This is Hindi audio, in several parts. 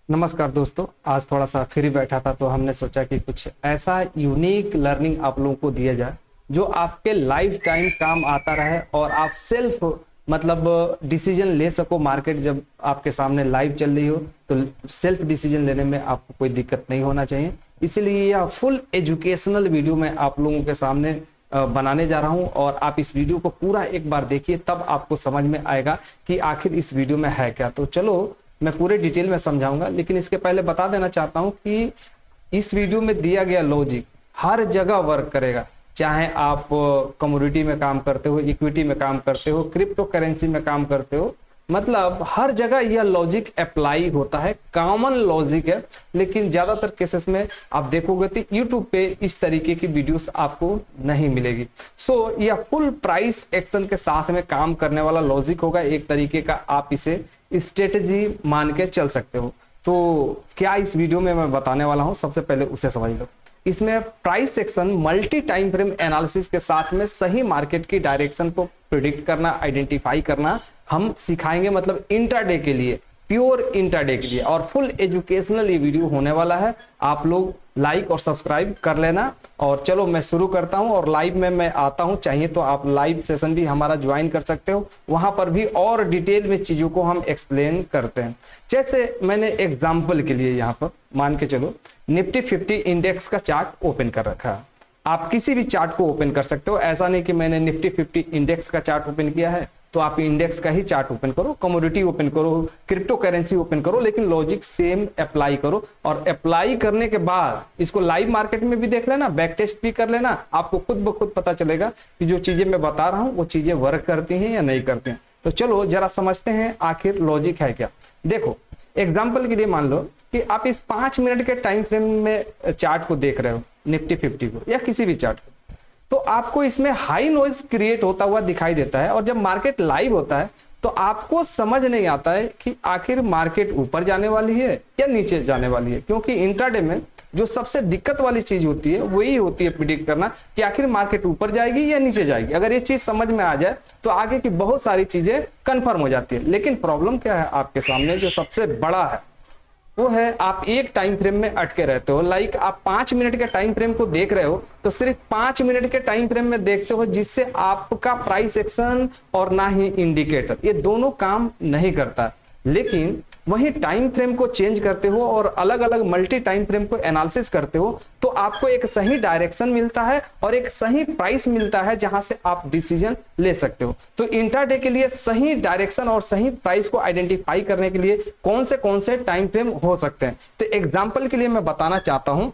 नमस्कार दोस्तों। आज थोड़ा सा फ्री बैठा था तो हमने सोचा कि कुछ ऐसा यूनिक लर्निंग आप लोगों को दिया जाए जो आपके लाइफ टाइम काम आता रहे और आप सेल्फ मतलब डिसीजन ले सको। मार्केट जब आपके सामने लाइव चल रही हो तो सेल्फ डिसीजन लेने में आपको कोई दिक्कत नहीं होना चाहिए। इसीलिए यह फुल एजुकेशनल वीडियो मैं आप लोगों के सामने बनाने जा रहा हूं और आप इस वीडियो को पूरा एक बार देखिए, तब आपको समझ में आएगा कि आखिर इस वीडियो में है क्या। तो चलो मैं पूरे डिटेल में समझाऊंगा, लेकिन इसके पहले बता देना चाहता हूं कि इस वीडियो में दिया गया लॉजिक हर जगह वर्क करेगा। चाहे आप कमोडिटी में काम करते हो, इक्विटी में काम करते हो, क्रिप्टो करेंसी में काम करते हो, मतलब हर जगह यह लॉजिक अप्लाई होता है, कॉमन लॉजिक है। लेकिन ज्यादातर केसेस में आप देखोगे तो यूट्यूब पे इस तरीके की वीडियोस आपको नहीं मिलेगी। सो यह फुल प्राइस एक्शन के साथ में काम करने वाला लॉजिक होगा, एक तरीके का आप इसे स्ट्रेटेजी मान के चल सकते हो। तो क्या इस वीडियो में मैं बताने वाला हूं, सबसे पहले उसे समझ लो। इसमें price action multi time frame analysis के साथ में सही मार्केट की डायरेक्शन को प्रिडिक्ट करना, आइडेंटिफाई करना हम सिखाएंगे, मतलब इंट्राडे के लिए, प्योर इंट्राडे के लिए। और फुल एजुकेशनल ये वीडियो होने वाला है। आप लोग लाइक और सब्सक्राइब कर लेना। और चलो मैं शुरू करता हूं और लाइव में मैं आता हूं। चाहिए तो आप लाइव सेशन भी हमारा ज्वाइन कर सकते हो, वहां पर भी और डिटेल में चीजों को हम एक्सप्लेन करते हैं। जैसे मैंने एग्जाम्पल के लिए यहाँ पर मान के चलो निफ्टी 50 इंडेक्स का चार्ट ओपन कर रखा है। आप किसी भी चार्ट को ओपन कर सकते हो, ऐसा नहीं कि मैंने निफ्टी 50 इंडेक्स का चार्ट ओपन किया है तो आप इंडेक्स का ही चार्ट ओपन करो, कमोडिटी ओपन करो, क्रिप्टो करेंसी ओपन करो, लेकिन लॉजिक सेम अप्लाई करो। और अप्लाई करने के बाद इसको लाइव मार्केट में भी देख लेना, बैक टेस्ट भी कर लेना। आपको खुद ब खुद पता चलेगा कि जो चीजें मैं बता रहा हूं वो चीजें वर्क करती हैं या नहीं करती हैं। तो चलो जरा समझते हैं आखिर लॉजिक है क्या। देखो एग्जाम्पल के लिए मान लो कि आप इस 5 मिनट के टाइम फ्रेम में चार्ट को देख रहे हो, निफ्टी 50 को या किसी भी चार्ट को, तो आपको इसमें हाई नॉइज क्रिएट होता हुआ दिखाई देता है। और जब मार्केट लाइव होता है तो आपको समझ नहीं आता है कि आखिर मार्केट ऊपर जाने वाली है या नीचे जाने वाली है, क्योंकि इंट्राडे में जो सबसे दिक्कत वाली चीज होती है वही होती है प्रिडिक्ट करना कि आखिर मार्केट ऊपर जाएगी या नीचे जाएगी। अगर ये चीज समझ में आ जाए तो आगे की बहुत सारी चीजें कंफर्म हो जाती है। लेकिन प्रॉब्लम क्या है आपके सामने, जो सबसे बड़ा है वो है आप एक टाइम फ्रेम में अटके रहते हो। लाइक आप 5 मिनट के टाइम फ्रेम को देख रहे हो तो सिर्फ 5 मिनट के टाइम फ्रेम में देखते हो, जिससे आपका प्राइस एक्शन और ना ही इंडिकेटर, ये दोनों काम नहीं करता। लेकिन वही टाइम फ्रेम को चेंज करते हो और अलग अलग मल्टी टाइम फ्रेम को एनालिसिस करते हो तो आपको एक सही डायरेक्शन मिलता है और एक सही प्राइस मिलता है जहां से आप डिसीजन ले सकते हो। तो इंट्राडे के लिए सही डायरेक्शन और सही प्राइस को आइडेंटिफाई करने के लिए कौन से टाइम फ्रेम हो सकते हैं, तो एग्जांपल के लिए मैं बताना चाहता हूं।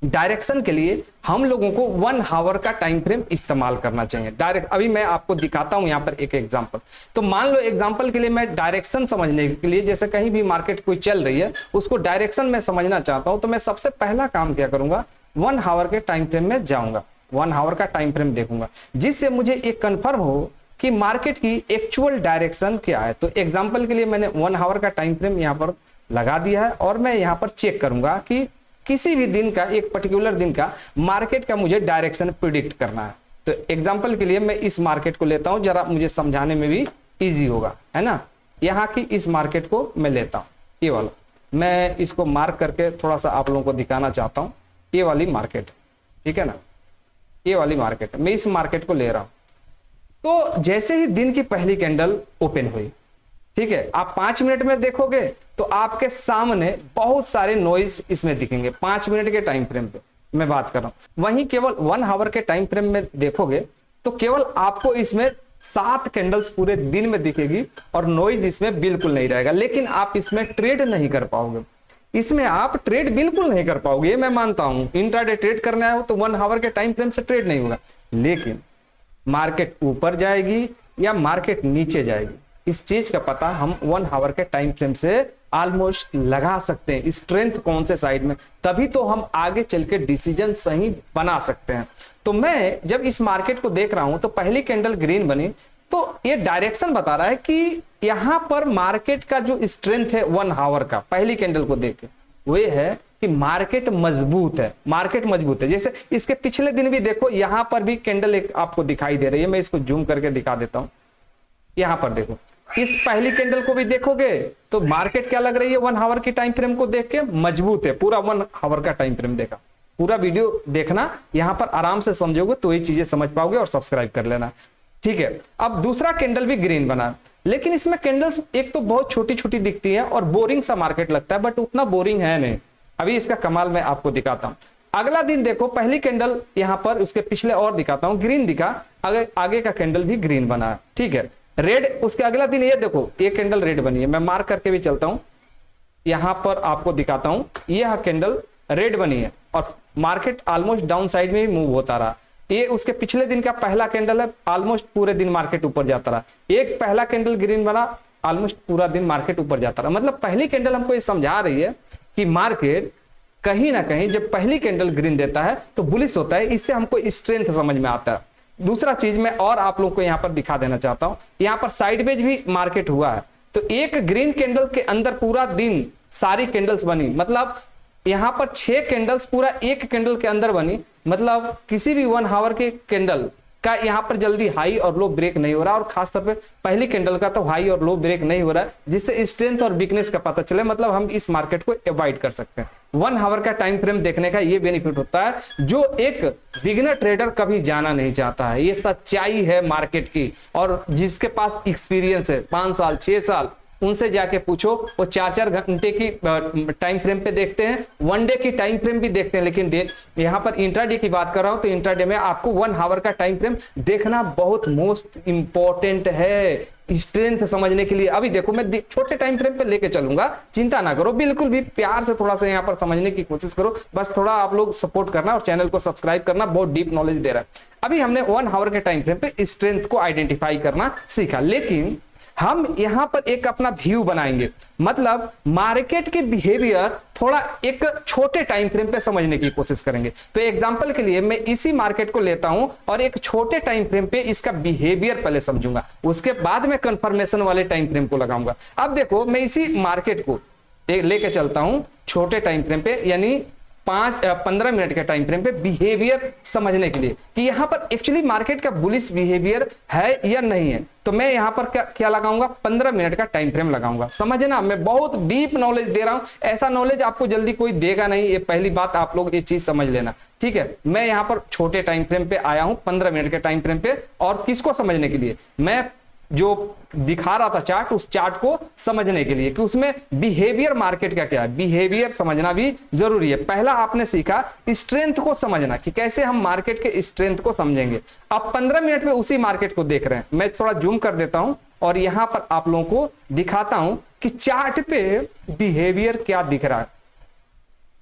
डायरेक्शन के लिए हम लोगों को 1 आवर का टाइम फ्रेम इस्तेमाल करना चाहिए। डायरेक्ट अभी मैं आपको दिखाता हूं यहां पर एक एग्जांपल। तो मान लो एग्जांपल के लिए मैं डायरेक्शन समझने के लिए, जैसे कहीं भी मार्केट कोई चल रही है उसको डायरेक्शन में समझना चाहता हूं, तो मैं सबसे पहला काम क्या करूंगा, 1 आवर के टाइम फ्रेम में जाऊंगा, 1 आवर का टाइम फ्रेम देखूंगा, जिससे मुझे एक कंफर्म हो कि मार्केट की एक्चुअल डायरेक्शन क्या है। तो एग्जाम्पल के लिए मैंने 1 आवर का टाइम फ्रेम यहां पर लगा दिया है और मैं यहां पर चेक करूंगा कि किसी भी दिन का, एक पर्टिकुलर दिन का मार्केट का मुझे डायरेक्शन प्रिडिक्ट करना है। तो एग्जांपल के लिए मैं इस मार्केट को लेता हूं, जरा मुझे समझाने में भी इजी होगा, है ना। यहां की इस मार्केट को मैं लेता हूं, ये वाला मैं इसको मार्क करके थोड़ा सा आप लोगों को दिखाना चाहता हूं। ये वाली मार्केट, ठीक है ना, ये वाली मार्केट, मैं इस मार्केट को ले रहा हूं। तो जैसे ही दिन की पहली कैंडल ओपन हुई, ठीक है, आप 5 मिनट में देखोगे तो आपके सामने बहुत सारे नॉइज इसमें दिखेंगे। 5 मिनट के टाइम फ्रेम पे मैं बात कर रहा हूं। वहीं केवल 1 आवर के टाइम फ्रेम में देखोगे तो केवल आपको इसमें 7 कैंडल्स पूरे दिन में दिखेगी और नॉइज इसमें बिल्कुल नहीं रहेगा। लेकिन आप इसमें ट्रेड नहीं कर पाओगे, इसमें आप ट्रेड बिल्कुल नहीं कर पाओगे, ये मैं मानता हूं। इंट्राडे ट्रेड करने आए हो तो 1 आवर के टाइम फ्रेम से ट्रेड नहीं होगा। लेकिन मार्केट ऊपर जाएगी या मार्केट नीचे जाएगी, इस चीज का पता हम 1 आवर के टाइम फ्रेम से ऑलमोस्ट लगा सकते हैं, स्ट्रेंथ कौन से साइड में, तभी तो हम आगे चल के डिसीजन सही बना सकते हैं। तो मैं जब इस मार्केट को देख रहा हूं तो पहली कैंडल ग्रीन बनी, तो ये डायरेक्शन बता रहा है कि यहां पर मार्केट का जो स्ट्रेंथ है 1 आवर का, पहली कैंडल को देख के वो है कि मार्केट मजबूत है, मार्केट मजबूत है। जैसे इसके पिछले दिन भी देखो, यहां पर भी कैंडल एक आपको दिखाई दे रही है, मैं इसको जूम करके दिखा देता हूं। यहां पर देखो इस पहली कैंडल को भी देखोगे तो मार्केट क्या लग रही है 1 आवर की टाइम फ्रेम को देख के, मजबूत है। पूरा 1 आवर का टाइम फ्रेम देखा, पूरा वीडियो देखना, यहां पर आराम से समझोगे तो ये चीजें समझ पाओगे, और सब्सक्राइब कर लेना, ठीक है। अब दूसरा कैंडल भी ग्रीन बना, लेकिन इसमें कैंडल्स एक तो बहुत छोटी छोटी दिखती है और बोरिंग सा मार्केट लगता है, बट उतना बोरिंग है नहीं। अभी इसका कमाल मैं आपको दिखाता हूं। अगला दिन देखो, पहली कैंडल यहां पर, उसके पिछले और दिखाता हूं, ग्रीन दिखा, आगे का कैंडल भी ग्रीन बना, ठीक है। रेड, उसके अगला दिन ये देखो, ये कैंडल रेड बनी है, मैं मार्क करके भी चलता हूं, यहां पर आपको दिखाता हूं, यह कैंडल रेड बनी है और मार्केट ऑलमोस्ट डाउन साइड में ही मूव होता रहा। ये उसके पिछले दिन का पहला कैंडल है, ऑलमोस्ट पूरे दिन मार्केट ऊपर जाता रहा। एक पहला कैंडल ग्रीन बना, ऑलमोस्ट पूरा दिन मार्केट ऊपर जाता रहा। मतलब पहली कैंडल हमको ये समझा रही है कि मार्केट कहीं ना कहीं जब पहली कैंडल ग्रीन देता है तो बुलिश होता है, इससे हमको स्ट्रेंथ समझ में आता है। दूसरा चीज मैं और आप लोगों को यहां पर दिखा देना चाहता हूं, यहां पर साइडवेज भी मार्केट हुआ है, तो एक ग्रीन कैंडल के अंदर पूरा दिन सारी कैंडल्स बनी, मतलब यहां पर 6 कैंडल्स पूरा एक कैंडल के अंदर बनी। मतलब किसी भी 1 आवर के कैंडल का यहां पर जल्दी हाई और लो ब्रेक नहीं हो रहा, और खासतौर पे पहली कैंडल का तो हाई और लो ब्रेक नहीं हो रहा है, जिससे स्ट्रेंथ और वीकनेस का पता चले। मतलब हम इस मार्केट को अवॉइड कर सकते हैं। 1 आवर का टाइम फ्रेम देखने का ये बेनिफिट होता है, जो एक बिगिनर ट्रेडर कभी जाना नहीं चाहता है। ये सच्चाई है मार्केट की, और जिसके पास एक्सपीरियंस है 5 साल 6 साल, उनसे जाके पूछो, वो 4-4 घंटे की टाइम फ्रेम पे देखते हैं, 1 डे की टाइम फ्रेम भी देखते हैं। लेकिन यहां पर इंट्राडे की बात कर रहा हूं, तो इंट्राडे में आपको 1 आवर का टाइम फ्रेम देखना बहुत मोस्ट इंपॉर्टेंट है स्ट्रेंथ समझने के लिए। अभी देखो, मैं छोटे टाइम फ्रेम पे लेके चलूंगा, चिंता ना करो, बिल्कुल भी प्यार से थोड़ा सा यहाँ पर समझने की कोशिश करो। बस थोड़ा आप लोग सपोर्ट करना और चैनल को सब्सक्राइब करना, बहुत डीप नॉलेज दे रहा है। अभी हमने 1 आवर के टाइम फ्रेम पे स्ट्रेंथ को आइडेंटिफाई करना सीखा, लेकिन हम यहां पर एक अपना व्यू बनाएंगे। मतलब मार्केट के बिहेवियर थोड़ा एक छोटे टाइम फ्रेम पे समझने की कोशिश करेंगे। तो एग्जांपल के लिए मैं इसी मार्केट को लेता हूं और एक छोटे टाइम फ्रेम पे इसका बिहेवियर पहले समझूंगा, उसके बाद मैं कंफर्मेशन वाले टाइम फ्रेम को लगाऊंगा। अब देखो, मैं इसी मार्केट को लेके चलता हूं छोटे टाइम फ्रेम पे, यानी 15 मिनट के टाइम फ्रेम पे बिहेवियर समझने के लिए कि यहां पर एक्चुअली मार्केट का बुलिश बिहेवियर है या नहीं है। तो मैं यहां पर क्या लगाऊंगा, 15 मिनट का टाइम फ्रेम लगाऊंगा। समझना, मैं बहुत डीप नॉलेज दे रहा हूं, ऐसा नॉलेज आपको जल्दी कोई देगा नहीं, ये पहली बात आप लोग ये चीज समझ लेना, ठीक है। मैं यहां पर छोटे टाइम फ्रेम पे आया हूं, 15 मिनट के टाइम फ्रेम पे, और किसको समझने के लिए, मैं जो दिखा रहा था चार्ट, उस चार्ट को समझने के लिए कि उसमें बिहेवियर मार्केट का क्या है, बिहेवियर समझना भी जरूरी है। पहला आपने सीखा स्ट्रेंथ को समझना कि कैसे हम मार्केट के स्ट्रेंथ को समझेंगे। अब 15 मिनट में उसी मार्केट को देख रहे हैं। मैं थोड़ा जूम कर देता हूं और यहां पर आप लोगों को दिखाता हूं कि चार्ट पे बिहेवियर क्या दिख रहा है।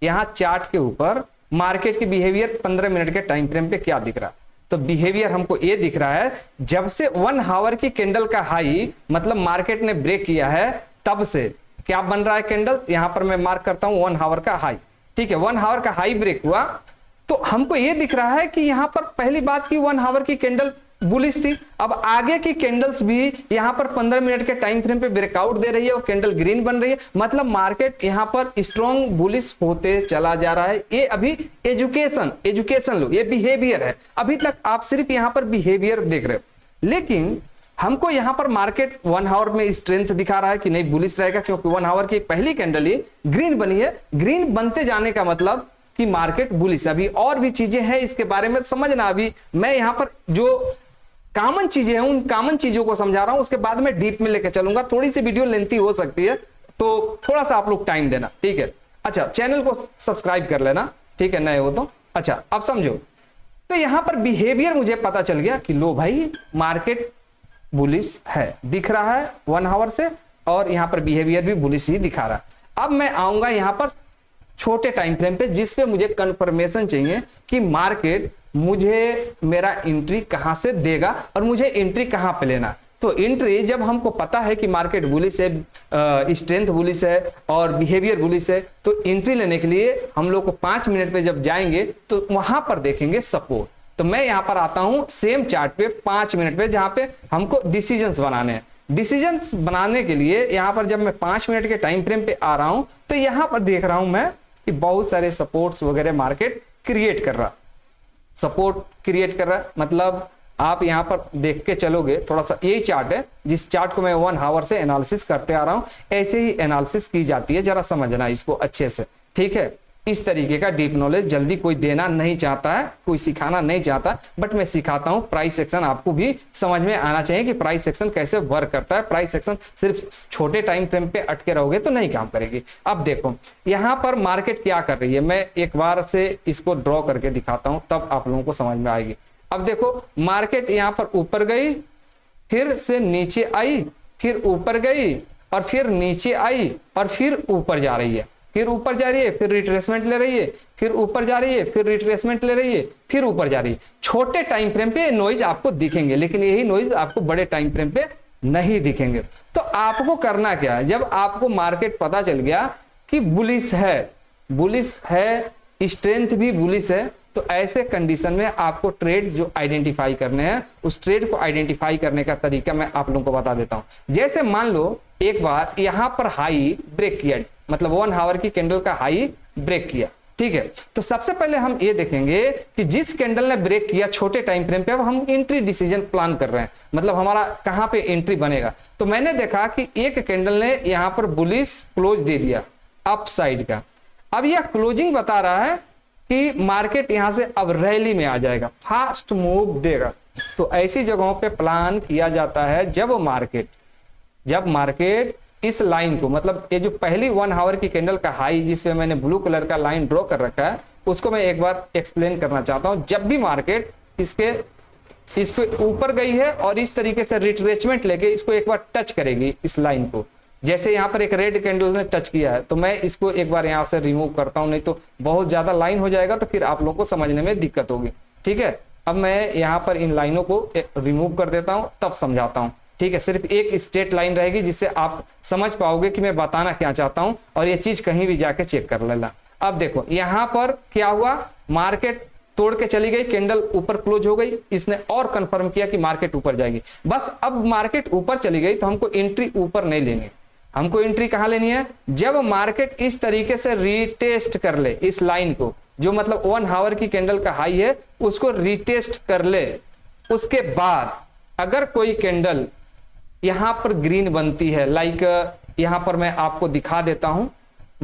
यहां चार्ट के ऊपर मार्केट की बिहेवियर 15 मिनट के टाइम फ्रेम पे क्या दिख रहा है। तो बिहेवियर हमको ये दिख रहा है, जब से 1 आवर की कैंडल का हाई मतलब मार्केट ने ब्रेक किया है, तब से क्या बन रहा है कैंडल, यहां पर मैं मार्क करता हूं 1 आवर का हाई, ठीक है। 1 आवर का हाई ब्रेक हुआ तो हमको ये दिख रहा है कि यहां पर पहली बात की 1 आवर की कैंडल बुलिश थी। अब आगे की कैंडल्स भी यहां पर 15 मिनट के टाइम फ्रेम पे ब्रेकआउट दे रही है और कैंडल ग्रीन बन रही है। मतलब मार्केट यहां पर स्ट्रॉन्ग बुलिश होते चला जा रहा है। ये अभी एजुकेशन लो, ये बिहेवियर है। अभी तक आप सिर्फ यहां पर बिहेवियर देख रहे हो, लेकिन हमको यहां पर मार्केट 1 आवर में स्ट्रेंथ दिखा रहा है कि नहीं बुलिश रहेगा, क्योंकि 1 आवर की पहली कैंडल ही ग्रीन बनी है। ग्रीन बनते जाने का मतलब कि मार्केट बुलिश। अभी और भी चीजें हैं इसके बारे में समझना। अभी मैं यहां पर जो कॉमन चीजें हैं उन कॉमन चीजों को समझा रहा हूं, उसके बाद में डीप में लेकर चलूंगा। थोड़ी सी वीडियो लेंथी हो सकती है, तो थोड़ा सा आप लोग टाइम देना, ठीक है। अच्छा, चैनल को सब्सक्राइब कर लेना, ठीक है, नए हो तो। अच्छा, अब समझो, तो यहां पर बिहेवियर मुझे पता चल गया कि लो भाई मार्केट बुलिश है, दिख रहा है 1 आवर से, और यहां पर बिहेवियर भी बुलिश ही दिखा रहा है। अब मैं आऊंगा यहां पर छोटे टाइम फ्रेम पे, जिसपे मुझे कंफर्मेशन चाहिए कि मार्केट मुझे मेरा एंट्री कहां से देगा और मुझे एंट्री कहां पे लेना। तो एंट्री जब हमको पता है कि मार्केट बुलिश है, स्ट्रेंथ बुलिश है और बिहेवियर बुलिश है, तो एंट्री लेने के लिए हम लोग को 5 मिनट पे जब जाएंगे तो वहां पर देखेंगे सपोर्ट। तो मैं यहां पर आता हूं सेम चार्ट पे 5 मिनट पे, जहां पे हमको डिसीजंस बनाने हैं। डिसीजंस बनाने के लिए यहां पर जब मैं 5 मिनट के टाइम फ्रेम पे आ रहा हूं, तो यहां पर देख रहा हूं मैं कि बहुत सारे सपोर्ट्स वगैरह मार्केट क्रिएट कर रहा, सपोर्ट क्रिएट कर रहा है। मतलब आप यहाँ पर देख के चलोगे, थोड़ा सा यही चार्ट है जिस चार्ट को मैं 1 आवर से एनालिसिस करते आ रहा हूँ, ऐसे ही एनालिसिस की जाती है, जरा समझना इसको अच्छे से, ठीक है। इस तरीके का डीप नॉलेज जल्दी कोई देना नहीं चाहता है, कोई सिखाना नहीं चाहता, बट मैं सिखाता हूं। प्राइस एक्शन आपको भी समझ में आना चाहिए कि प्राइस एक्शन कैसे वर्क करता है। प्राइस एक्शन सिर्फ छोटे टाइम फ्रेम पे अटके रहोगे तो नहीं काम करेगी। अब देखो यहां पर मार्केट क्या कर रही है, मैं एक बार से इसको ड्रॉ करके दिखाता हूं, तब आप लोगों को समझ में आएगी। अब देखो मार्केट यहां पर ऊपर गई, फिर से नीचे आई, फिर ऊपर गई और फिर नीचे आई और फिर ऊपर जा रही है, फिर ऊपर जा रही है, फिर रिट्रेसमेंट ले रही है, फिर ऊपर जा रही है, फिर रिट्रेसमेंट ले रही है, फिर ऊपर जा रही है। छोटे टाइम फ्रेम पे नॉइज आपको दिखेंगे, लेकिन यही नॉइज आपको बड़े टाइम फ्रेम पे नहीं दिखेंगे। तो आपको करना क्या है, जब आपको मार्केट पता चल गया कि बुलिश है, स्ट्रेंथ भी बुलिश है, तो ऐसे कंडीशन में आपको ट्रेड जो आइडेंटिफाई करने हैं, उस ट्रेड को आइडेंटिफाई करने का तरीका मैं आप लोगों को बता देता हूं। जैसे मान लो एक बार यहां पर हाई ब्रेक किया, मतलब 1 आवर की कैंडल का हाई ब्रेक किया, ठीक है। तो सबसे पहले हम ये देखेंगे कि जिस कैंडल ने ब्रेक किया छोटे टाइम फ्रेम पे, अब हम एंट्री डिसीजन प्लान कर रहे हैं, मतलब हमारा कहां पे एंट्री बनेगा। तो मैंने देखा कि एक कैंडल ने यहां पर बुलिश क्लोज दे दिया अप साइड का। अब यह क्लोजिंग बता रहा है कि मार्केट यहां से अब रैली में आ जाएगा, फास्ट मूव देगा। तो ऐसी जगहों पे प्लान किया जाता है जब मार्केट इस लाइन को, मतलब ये जो पहली 1 आवर की कैंडल का हाई जिसमें मैंने ब्लू कलर का लाइन ड्रॉ कर रखा है, उसको मैं एक बार एक्सप्लेन करना चाहता हूं। जब भी मार्केट इसके ऊपर गई है और इस तरीके से रिट्रेसमेंट लेके इसको एक बार टच करेगी इस लाइन को, जैसे यहाँ पर एक रेड कैंडल ने टच किया है, तो मैं इसको एक बार यहाँ से रिमूव करता हूं, नहीं तो बहुत ज्यादा लाइन हो जाएगा, तो फिर आप लोगों को समझने में दिक्कत होगी, ठीक है। अब मैं यहाँ पर इन लाइनों को रिमूव कर देता हूं, तब समझाता हूं, ठीक है। सिर्फ एक स्ट्रेट लाइन रहेगी जिससे आप समझ पाओगे कि मैं बताना क्या चाहता हूं, और ये चीज कहीं भी जाके चेक कर लेना। अब देखो यहां पर क्या हुआ, मार्केट तोड़ के चली गई, कैंडल ऊपर क्लोज हो गई, इसने और कंफर्म किया कि मार्केट ऊपर जाएगी। बस अब मार्केट ऊपर चली गई तो हमको एंट्री ऊपर नहीं लेनी, हमको एंट्री कहां लेनी है, जब मार्केट इस तरीके से रीटेस्ट कर ले इस लाइन को, जो मतलब 1 आवर की कैंडल का हाई है उसको रीटेस्ट कर ले। उसके बाद अगर कोई कैंडल यहां पर ग्रीन बनती है, लाइक यहां पर मैं आपको दिखा देता हूं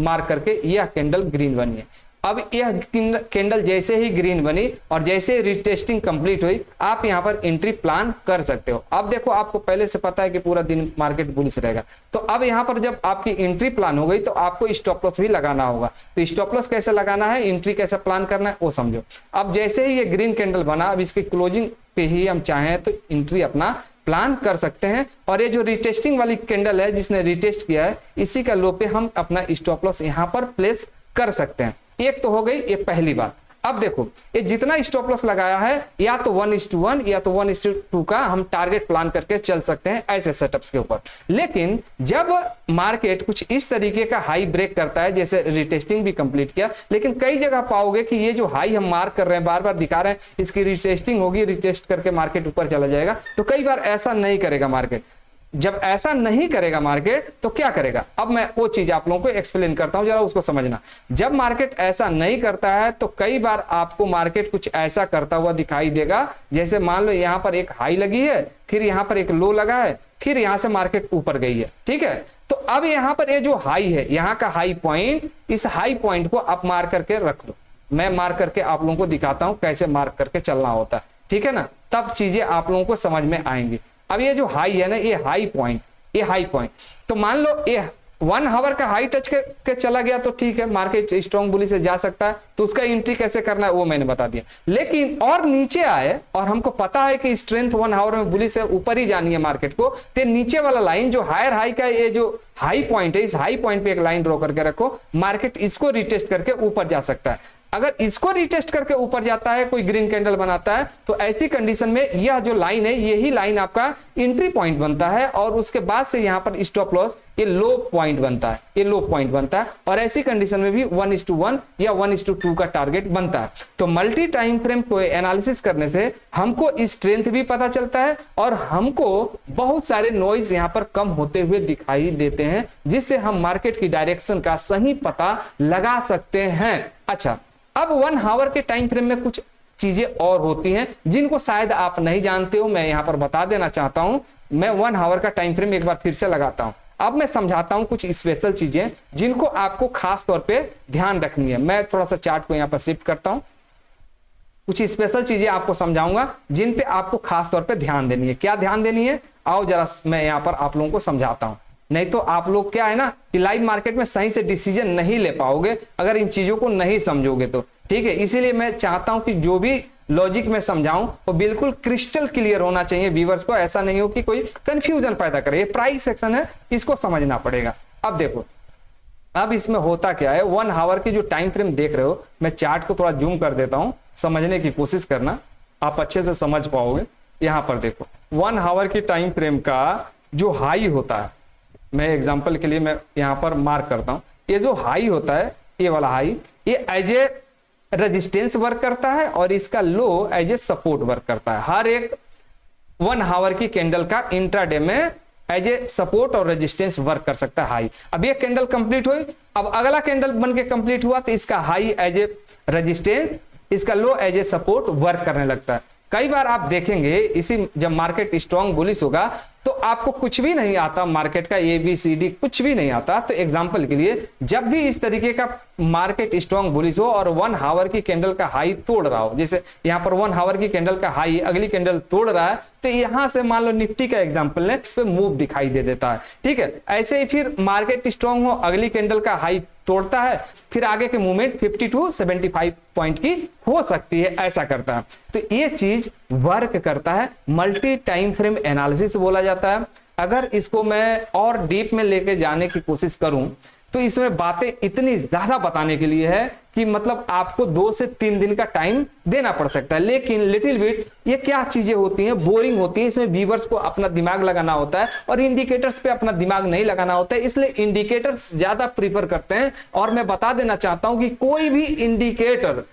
मार्क करके, यह कैंडल ग्रीन बनी है। अब यह कैंडल जैसे ही ग्रीन बनी और जैसे रिटेस्टिंग कंप्लीट हुई, आप यहां पर एंट्री प्लान कर सकते हो। अब देखो आपको पहले से पता है कि पूरा दिन मार्केट बुलिश रहेगा, तो अब यहां पर जब आपकी एंट्री प्लान हो गई तो आपको स्टॉप लॉस भी लगाना होगा। तो स्टॉप लॉस कैसे लगाना है, एंट्री कैसे प्लान करना है वो समझो। अब जैसे ही ये ग्रीन कैंडल बना, अब इसकी क्लोजिंग पे ही हम चाहें तो एंट्री अपना प्लान कर सकते हैं। और ये जो रिटेस्टिंग वाली कैंडल है जिसने रिटेस्ट किया है, इसी का लो पे हम अपना स्टॉप लॉस यहां पर प्लेस कर सकते हैं। एक तो हो गई ये पहली बात। अब देखो ये जितना स्टॉप लॉस लगाया है, या तो 1:1 या तो 1:2 का हम टारगेट प्लान करके चल सकते हैं ऐसे सेटअप्स के ऊपर। लेकिन जब मार्केट कुछ इस तरीके का हाई ब्रेक करता है, जैसे रिटेस्टिंग भी कंप्लीट किया, लेकिन कई जगह पाओगे कि ये जो हाई हम मार्क कर रहे हैं, बार बार दिखा रहे हैं, इसकी रिटेस्टिंग होगी, रिटेस्ट करके मार्केट ऊपर चला जाएगा। तो कई बार ऐसा नहीं करेगा मार्केट। जब ऐसा नहीं करेगा मार्केट तो क्या करेगा, अब मैं वो चीज आप लोगों को एक्सप्लेन करता हूं, जरा उसको समझना। जब मार्केट ऐसा नहीं करता है तो कई बार आपको मार्केट कुछ ऐसा करता हुआ दिखाई देगा, जैसे मान लो यहां पर एक हाई लगी है, फिर यहां पर एक लो लगा है, फिर यहां से मार्केट ऊपर गई है, ठीक है। तो अब यहां पर ये जो हाई है, यहां का हाई पॉइंट, इस हाई पॉइंट को आप मार्क करके रख लो। मैं मार्क करके आप लोगों को दिखाता हूं कैसे मार्क करके चलना होता है, ठीक है ना, तब चीजें आप लोगों को समझ में आएंगी। अब ये जो हाई है ना, ये हाई पॉइंट, तो मान लो ये 1 आवर का हाई टच के चला गया तो ठीक है, मार्केट स्ट्रॉन्ग बुली से जा सकता है, तो उसका एंट्री कैसे करना है वो मैंने बता दिया। लेकिन और नीचे आए और हमको पता है कि स्ट्रेंथ 1 आवर में बुली से ऊपर ही जानी है मार्केट को, तो नीचे वाला लाइन जो हायर हाई का, ये जो हाई पॉइंट है, इस हाई पॉइंट पे एक लाइन ड्रॉ करके रखो, मार्केट इसको रिटेस्ट करके ऊपर जा सकता है। अगर इसको रिटेस्ट करके ऊपर जाता है, कोई ग्रीन कैंडल बनाता है, तो ऐसी कंडीशन में यह जो लाइन है, यही लाइन आपका एंट्री पॉइंट बनता है, और उसके बाद से यहां पर स्टॉप लॉस ये लो पॉइंट बनता है, ये लो पॉइंट बनता है। और ऐसी कंडीशन में भी 1:1 या 1:2 का टारगेट बनता है। तो मल्टी टाइम फ्रेम को एनालिसिस करने से हमको स्ट्रेंथ भी पता चलता है, और हमको बहुत सारे नॉइज यहां पर कम होते हुए दिखाई देते हैं, जिससे हम मार्केट की डायरेक्शन का सही पता लगा सकते हैं। अच्छा, अब 1 आवर के टाइम फ्रेम में कुछ चीजें और होती हैं जिनको शायद आप नहीं जानते हो। मैं यहाँ पर बता देना चाहता हूं। मैं 1 आवर का टाइम फ्रेम एक बार फिर से लगाता हूं। अब मैं समझाता हूं कुछ स्पेशल चीजें जिनको आपको खास तौर पे ध्यान रखनी है। मैं थोड़ा सा चार्ट को यहाँ पर शिफ्ट करता हूं। कुछ स्पेशल चीजें आपको समझाऊंगा जिन पे आपको खास तौर पे ध्यान देनी है। क्या ध्यान देनी है, आओ जरा मैं यहाँ पर आप लोगों को समझाता हूं। नहीं तो आप लोग क्या है ना कि लाइव मार्केट में सही से डिसीजन नहीं ले पाओगे अगर इन चीजों को नहीं समझोगे तो। ठीक है, इसीलिए मैं चाहता हूं कि जो भी लॉजिक में समझाऊं वो बिल्कुल क्रिस्टल क्लियर होना चाहिए व्यूवर्स को। ऐसा नहीं हो कि कोई कंफ्यूजन पैदा करे। ये प्राइस सेक्शन है, इसको समझना पड़ेगा। अब देखो, अब इसमें होता क्या है, 1 आवर की जो टाइम फ्रेम देख रहे हो, मैं चार्ट को थोड़ा जूम कर देता हूं, समझने की कोशिश करना, आप अच्छे से समझ पाओगे। यहां पर देखो 1 आवर की टाइम फ्रेम का जो हाई होता है, मैं एग्जांपल के लिए मैं यहां पर मार्क करता हूं। ये जो हाई होता है, ये वाला हाई, ये एज ए रेजिस्टेंस वर्क करता है और इसका लो एज ए सपोर्ट वर्क करता है। हर एक 1 आवर की कैंडल का इंट्राडे में एज ए सपोर्ट और रेजिस्टेंस वर्क कर सकता है हाई। अब ये कैंडल कंप्लीट हुई, अब अगला कैंडल बन के कंप्लीट हुआ तो इसका हाई एज ए रेजिस्टेंस, इसका लो एज ए सपोर्ट वर्क करने लगता है। कई बार आप देखेंगे इसी जब मार्केट स्ट्रॉन्ग बुलिश होगा तो आपको कुछ भी नहीं आता, मार्केट का ABCD कुछ भी नहीं आता। तो एग्जांपल के लिए जब भी इस तरीके का मार्केट स्ट्रॉन्ग बुलिश हो और 1 आवर की कैंडल का हाई तोड़ रहा हो, जैसे यहां पर 1 आवर की कैंडल का हाई अगली कैंडल तोड़ रहा है, तो यहां से मान लो निफ्टी का एग्जांपल ले, इस पे मूव दिखाई दे देता है। ठीक है, ऐसे ही फिर मार्केट स्ट्रॉन्ग हो, अगली कैंडल का हाई तोड़ता है, फिर आगे के मूवमेंट 50 to 75 पॉइंट की हो सकती है, ऐसा करता है। तो ये चीज वर्क करता है, मल्टी टाइम फ्रेम एनालिसिस बोला जाता है। अगर इसको मैं और डीप में लेके जाने की कोशिश करूं तो इसमें बातें इतनी ज्यादा बताने के लिए है कि मतलब आपको 2 से 3 दिन का टाइम देना पड़ सकता है। लेकिन लिटिल बिट ये क्या चीजें होती हैं, बोरिंग होती हैं। इसमें व्यूअर्स को अपना दिमाग लगाना होता है और इंडिकेटर्स पे अपना दिमाग नहीं लगाना होता है, इसलिए इंडिकेटर्स ज्यादा प्रीफर करते हैं। और मैं बता देना चाहता हूं कि कोई भी इंडिकेटर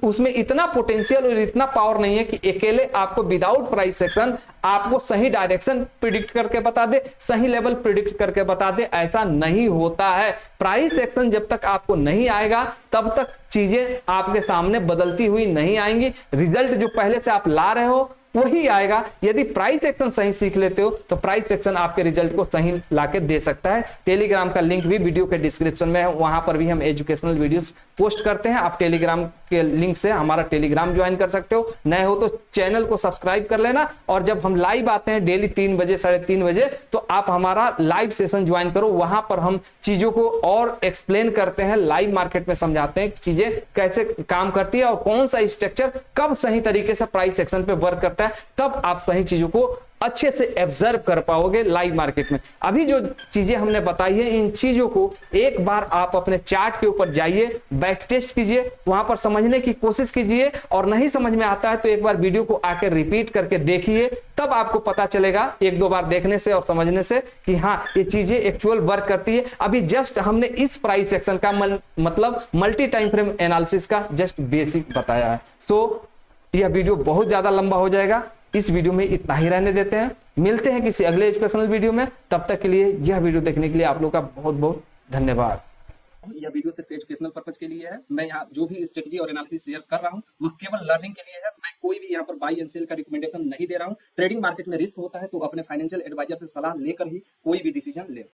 उसमें इतना पोटेंशियल और इतना पावर नहीं है कि अकेले आपको विदाउट प्राइस सेक्शन आपको सही डायरेक्शन प्रिडिक्ट करके बता दे, सही लेवल प्रिडिक्ट करके बता दे। ऐसा नहीं होता है। प्राइस सेक्शन जब तक आपको नहीं आएगा तब तक चीजें आपके सामने बदलती हुई नहीं आएंगी। रिजल्ट जो पहले से आप ला रहे हो वही आएगा। यदि प्राइस सेक्शन सही सीख लेते हो तो प्राइस सेक्शन आपके रिजल्ट को सही लाके दे सकता है। टेलीग्राम का लिंक भी वीडियो के डिस्क्रिप्शन में है, वहां पर भी हम एजुकेशनल वीडियोस पोस्ट करते हैं। आप टेलीग्राम के लिंक से हमारा टेलीग्राम ज्वाइन कर सकते हो। नए हो तो चैनल को सब्सक्राइब कर लेना, और जब हम लाइव आते हैं डेली 3 बजे 3:30 बजे तो आप हमारा लाइव सेशन ज्वाइन करो। वहां पर हम चीजों को और एक्सप्लेन करते हैं, लाइव मार्केट में समझाते हैं चीजें कैसे काम करती है और कौन सा स्ट्रक्चर कब सही तरीके से प्राइस सेक्शन पे वर्क करता है। तब आप सही चीजों को अच्छे से ऑब्जर्व कर पाओगे लाइव मार्केट में। अभी जो चीजें हमने बताई है, इन चीजों को एक बार आप अपने चार्ट के ऊपर जाइए, बैक टेस्ट कीजिए, वहां पर समझने की कोशिश कीजिए, और नहीं समझ में आता है तो एक बार वीडियो को आकर रिपीट करके देखिए, तब आपको पता चलेगा 1-2 बार देखने से और समझने से कि हाँ ये चीजें एक्चुअल वर्क करती है। अभी जस्ट हमने इस प्राइस सेक्शन का मतलब मल्टी टाइम फ्रेम एनालिसिस का जस्ट बेसिक बताया है। सो यह वीडियो बहुत ज्यादा लंबा हो जाएगा, इस वीडियो में इतना ही रहने देते हैं। मिलते हैं किसी अगले एजुकेशनल वीडियो में, तब तक के लिए यह वीडियो देखने के लिए आप लोग का बहुत बहुत धन्यवाद। यह वीडियो सिर्फ एजुकेशनल पर्पज के लिए है। मैं यहाँ जो भी स्ट्रेटजी और एनालिसिस शेयर कर रहा हूँ वह केवल लर्निंग के लिए है। मैं कोई भी यहाँ पर बाई एंड सेल का रिकमेंडेशन नहीं दे रहा हूँ। ट्रेडिंग मार्केट में रिस्क होता है तो अपने फाइनेंशियल एडवाइजर से सलाह लेकर ही कोई भी डिसीजन ले।